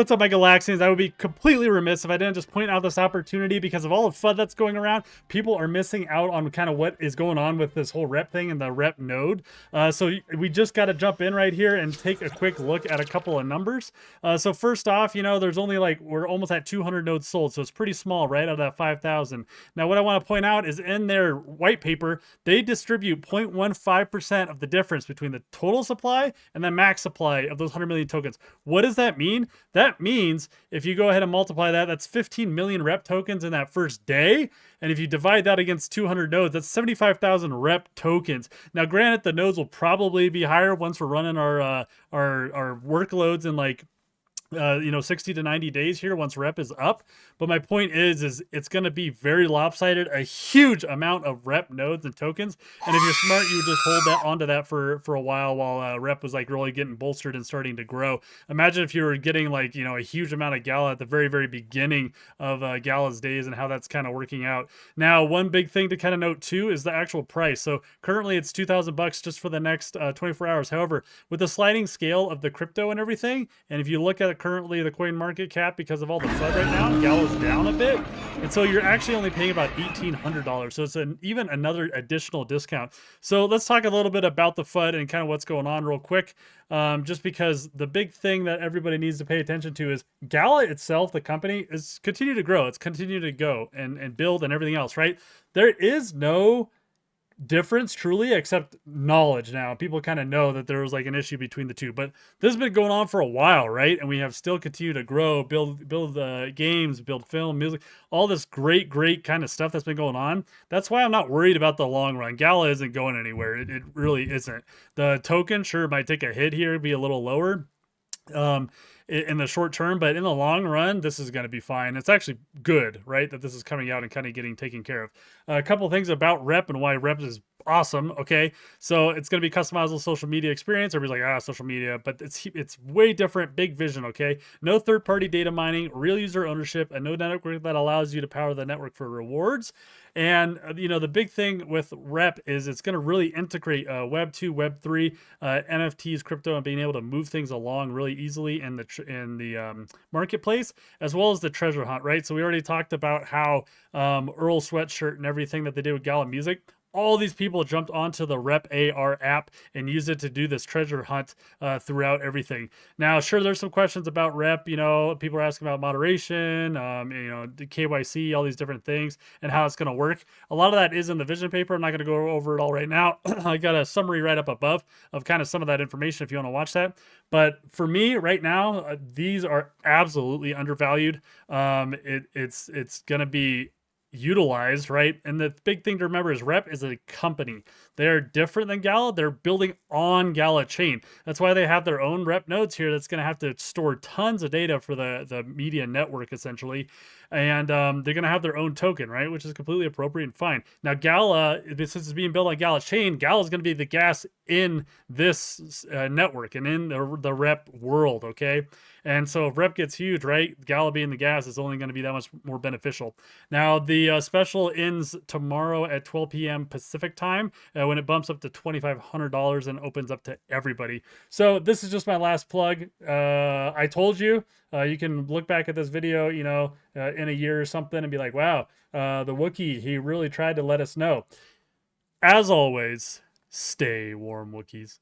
what's up, my GalaChain's? I would be completely remiss if I didn't just point out this opportunity because of all the FUD that's going around. People are missing out on kind of what is going on with this whole rep thing and the rep node. So we just got to jump in right here and take a quick look at a couple of numbers. So first off, there's only we're almost at 200 nodes sold, so it's pretty small, right, out of that 5,000. Now, what I want to point out is in their white paper, they distribute 0.15% of the difference between the total supply and the max supply of those 100 million tokens. What does that mean? That means if you go ahead and multiply that, that's 15 million rep tokens in that first day. And if you divide that against 200 nodes, that's 75,000 rep tokens. Now, granted, the nodes will probably be higher once we're running our workloads in 60 to 90 days here once rep is up. But my point is it's going to be very lopsided, a huge amount of rep nodes and tokens. And if you're smart, you would just hold that onto that for a while rep was really getting bolstered and starting to grow. Imagine if you were getting a huge amount of Gala at the very, very beginning of Gala's days and how that's kind of working out. Now, one big thing to kind of note too is the actual price. So currently it's $2,000 just for the next 24 hours. However, with the sliding scale of the crypto and everything, and if you look at it currently, the coin market cap, because of all the FUD right now, Gala's down a bit, and so you're actually only paying about $1,800. So it's even another additional discount. So let's talk a little bit about the FUD and kind of what's going on real quick. Just because the big thing that everybody needs to pay attention to is Gala itself, the company, is continue to grow. It's continue to go and build and everything else, right? There is no difference truly except knowledge. Now people kind of know that there was an issue between the two, but this has been going on for a while, right? And we have still continued to grow, build games, build film, music, all this great kind of stuff that's been going on. That's why I'm not worried about the long run. Gala isn't going anywhere. It really isn't. The token sure might take a hit here, be a little lower in the short term, but in the long run, this is going to be fine. It's actually good, right, that this is coming out and kind of getting taken care of. A couple of things about rep and why rep is awesome. Okay, so it's going to be customizable social media experience. Everybody's like, social media, but it's way different. Big vision. Okay, no third-party data mining, real user ownership, a node network that allows you to power the network for rewards. And the big thing with rep is it's going to really integrate web 2, web 3, NFTs, crypto, and being able to move things along really easily in the marketplace, as well as the treasure hunt, right? So we already talked about how Earl Sweatshirt and everything that they did with Gala Music. All these people jumped onto the Rep AR app and used it to do this treasure hunt throughout everything. Now, sure, there's some questions about Rep. People are asking about moderation, the KYC, all these different things, and how it's going to work. A lot of that is in the vision paper. I'm not going to go over it all right now. I got a summary right up above of kind of some of that information if you want to watch that. But for me right now, these are absolutely undervalued. It's going to be utilized, right? And the big thing to remember is Rep is a company. They're different than Gala. They're building on Gala Chain. That's why they have their own Rep nodes here that's going to have to store tons of data for the media network, essentially. And they're going to have their own token, right? Which is completely appropriate and fine. Now, Gala, since it's being built on Gala Chain, Gala is going to be the gas in this network and in the Rep world, okay? And so if Rep gets huge, right, Gala being the gas is only going to be that much more beneficial. Now, the special ends tomorrow at 12 p.m. Pacific time when it bumps up to $2,500 and opens up to everybody. So this is just my last plug. I told you, you can look back at this video, in a year or something and be like, wow, the Wookiee, he really tried to let us know. As always, stay warm, Wookiees.